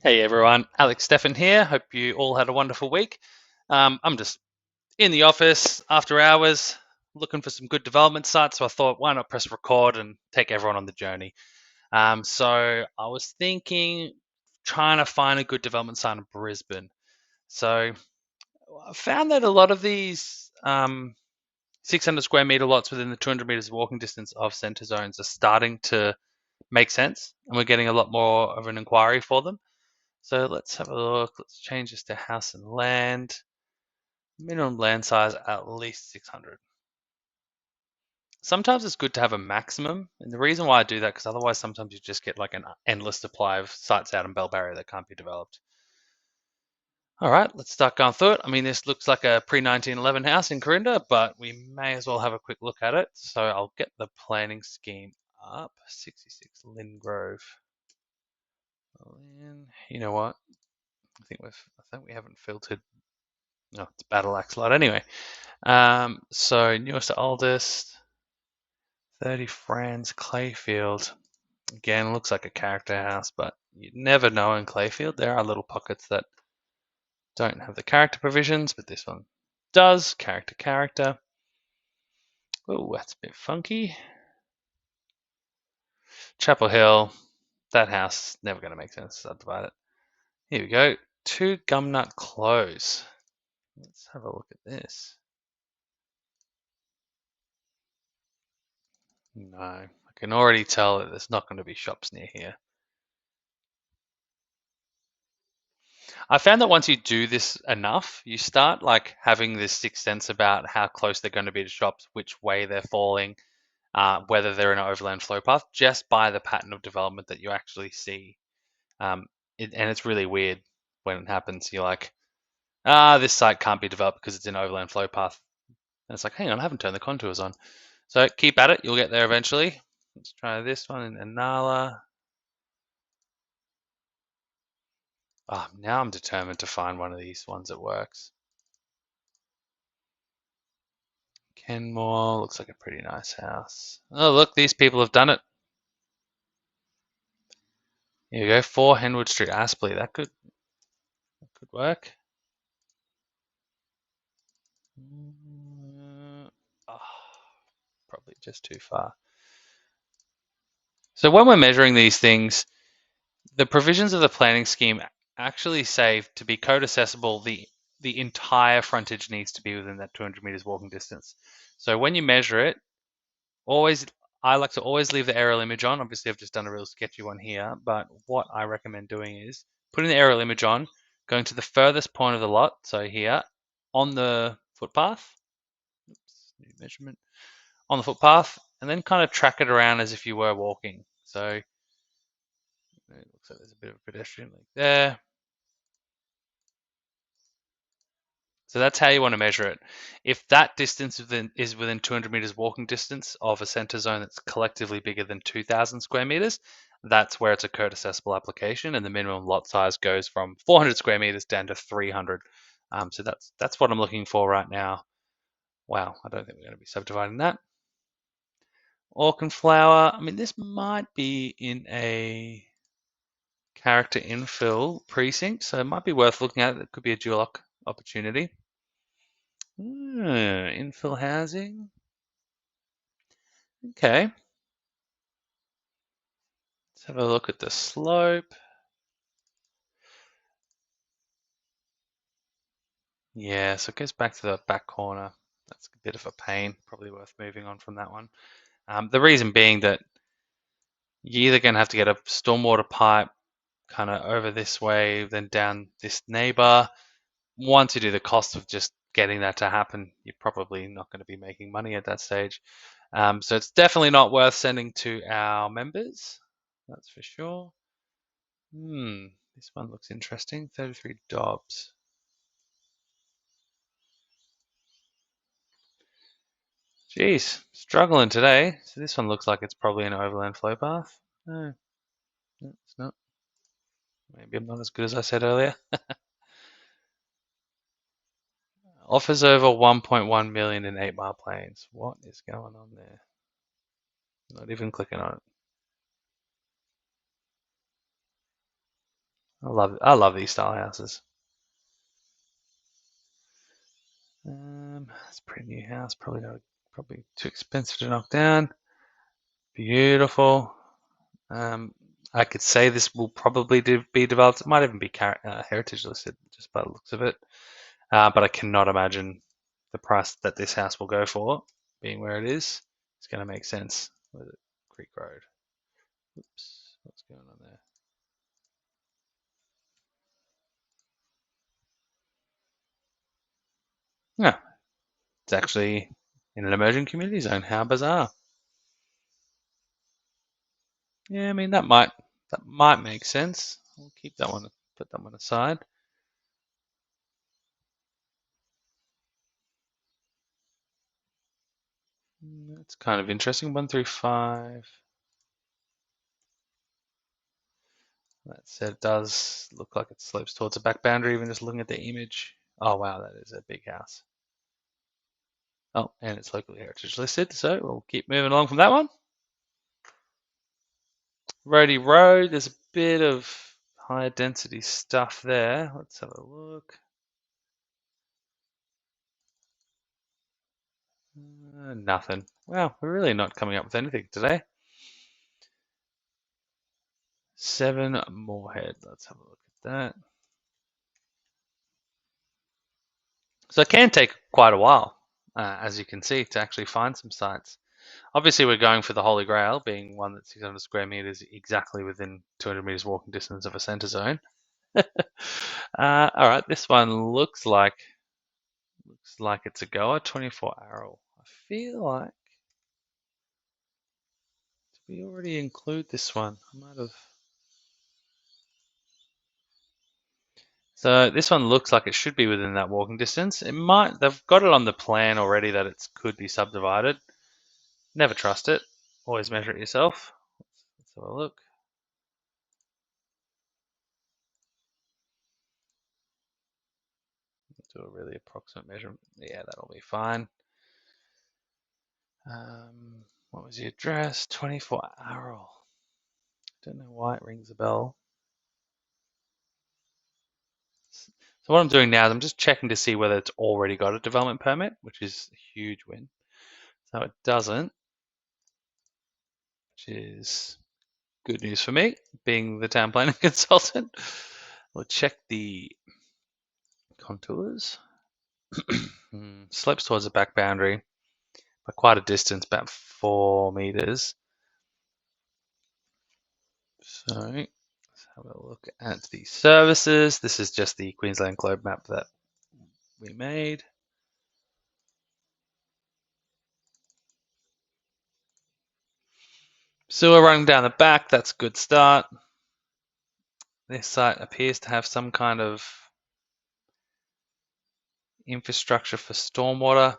Hey everyone, Alex Steffen here. Hope you all had a wonderful week. I'm just in the office after hours looking for some good development sites, so I thought, why not press record and take everyone on the journey? So I was thinking, trying to find a good development site in Brisbane. So I found that a lot of these 600 square meter lots within the 200 meters walking distance of centre zones are starting to make sense, and we're getting a lot more of an inquiry for them. So let's have a look. Let's change this to house and land. Minimum land size at least 600. Sometimes it's good to have a maximum, and the reason why I do that because otherwise sometimes you just get like an endless supply of sites out in Bell Barrier that can't be developed. All right, let's start going through it. I mean, this looks like a pre-1911 house in Corinda, but we may as well have a quick look at it. So I'll get the planning scheme up. 66 Lynn Grove. You know what? I think we haven't filtered. No, it's Battle Axe lot anyway. So newest to oldest, 30 Franz Clayfield. Again, looks like a character house, but you never know in Clayfield. There are little pockets that don't have the character provisions, but this one does. Character. Oh, that's a bit funky. Chapel Hill. That house never going to make sense to subdivide it. Here we go. 2 Gumnut Close. Let's have a look at this. No, I can already tell that there's not going to be shops near here. I found that once you do this enough, you start like having this sixth sense about how close they're going to be to shops, which way they're falling, whether they're in an overland flow path, just by the pattern of development that you actually see. And it's really weird when it happens. You're like, this site can't be developed because it's in overland flow path. And it's like, hang on, I haven't turned the contours on. So keep at it. You'll get there eventually. Let's try this one in Anala. Now I'm determined to find one of these ones that works. Kenmore looks like a pretty nice house. Oh, look, these people have done it. Here we go, 4 Henwood Street, Aspley. That could work. Oh, probably just too far. So when we're measuring these things, the provisions of the planning scheme actually say to be code accessible, the entire frontage needs to be within that 200 meters walking distance. So when you measure it, always I like to always leave the aerial image on. Obviously, I've just done a real sketchy one here, but what I recommend doing is putting the aerial image on, going to the furthest point of the lot, so here, on the footpath. Oops, new measurement. On the footpath, and then kind of track it around as if you were walking. So it looks like there's a bit of a pedestrian link there. So that's how you want to measure it. If that distance is within 200 meters walking distance of a center zone that's collectively bigger than 2,000 square meters, that's where it's a code accessible application, and the minimum lot size goes from 400 square meters down to 300. So that's what I'm looking for right now. Wow, I don't think we're going to be subdividing that. Orchid flower. I mean, this might be in a character infill precinct, so it might be worth looking at. It could be a dual opportunity. Infill housing. Okay. Let's have a look at the slope. Yeah, so it goes back to the back corner. That's a bit of a pain. Probably worth moving on from that one. The reason being that you're either going to have to get a stormwater pipe kind of over this way, then down this neighbor. Once you do the cost of just getting that to happen, you're probably not going to be making money at that stage. So it's definitely not worth sending to our members. That's for sure. This one looks interesting. 33 Dobbs. Jeez, struggling today. So this one looks like it's probably an overland flow path. No, it's not. Maybe I'm not as good as I said earlier. Offers over 1.1 million in 8 Mile Plains. What is going on there? Not even clicking on it. I love these style houses. It's a pretty new house. Probably too expensive to knock down. Beautiful. I could say this will probably be developed. It might even be heritage listed, just by the looks of it. But I cannot imagine the price that this house will go for, being where it is. It's going to make sense. Where's it? Creek Road. Oops, what's going on there? Yeah, it's actually in an emerging community zone. How bizarre. Yeah, I mean that might make sense. We'll keep that one, put that one aside. It's kind of interesting. 135. That said, it does look like it slopes towards a back boundary, even just looking at the image. Oh wow, that is a big house. Oh, and it's locally heritage listed, so we'll keep moving along from that one. Roadie Road, there's a bit of higher density stuff there. Let's have a look. Nothing. Wow, we're really not coming up with anything today. 7 Moorhead. Let's have a look at that. So it can take quite a while, as you can see, to actually find some sites. Obviously, we're going for the Holy Grail, being one that's 600 square meters, exactly within 200 meters walking distance of a center zone. All right, this one looks like it's a goer. 24 Arrow. I feel like did we already include this one? I might have. So this one looks like it should be within that walking distance. It might. They've got it on the plan already that it could be subdivided. Never trust it. Always measure it yourself. Let's have a look. Do a really approximate measurement. Yeah, that'll be fine. What was the address? 24 Arrow. Don't know why it rings a bell. So what I'm doing now is I'm just checking to see whether it's already got a development permit, which is a huge win. So it doesn't, which is good news for me, being the town planning consultant. We'll check the contours. Slopes towards the back boundary by quite a distance, about 4 meters. So let's have a look at the services. This is just the Queensland globe map that we made. Sewer running down the back, that's a good start. This site appears to have some kind of infrastructure for stormwater.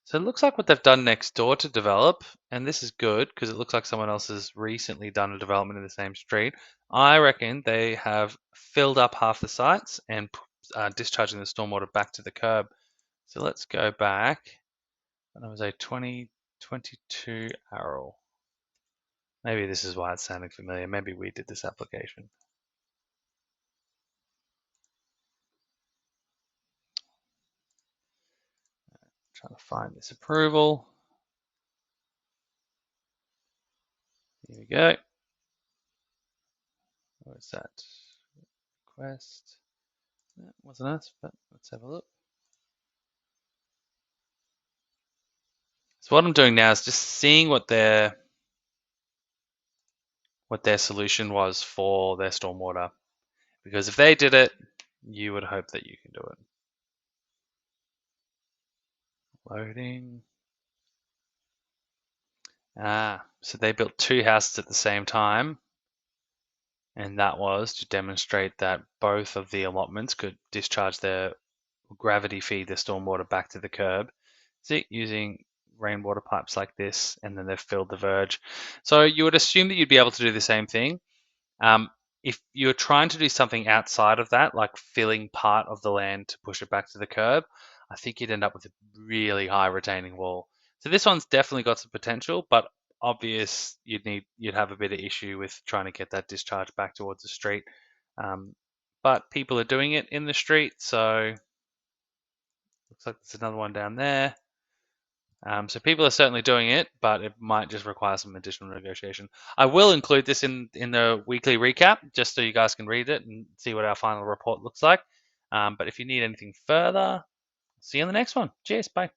So it looks like what they've done next door to develop, and this is good because it looks like someone else has recently done a development in the same street. I reckon they have filled up half the sites and discharging the stormwater back to the curb. So let's go back. And it was a 2022 Arrow. Maybe this is why it's sounding familiar. Maybe we did this application. Trying to find this approval. Here we go. Where's that? Request. That wasn't us, but let's have a look. So what I'm doing now is just seeing what their solution was for their stormwater. Because if they did it, you would hope that you can do it. Loading. So they built 2 houses at the same time, and that was to demonstrate that both of the allotments could discharge their gravity feed their stormwater back to the curb. See, using rainwater pipes like this, and then they've filled the verge. So you would assume that you'd be able to do the same thing. If you're trying to do something outside of that, like filling part of the land to push it back to the curb, I think you'd end up with a really high retaining wall. So this one's definitely got some potential, but obvious you'd have a bit of issue with trying to get that discharge back towards the street. but people are doing it in the street. So looks like there's another one down there. So people are certainly doing it, but it might just require some additional negotiation. I will include this in the weekly recap, just so you guys can read it and see what our final report looks like. But if you need anything further, see you in the next one. Cheers, bye.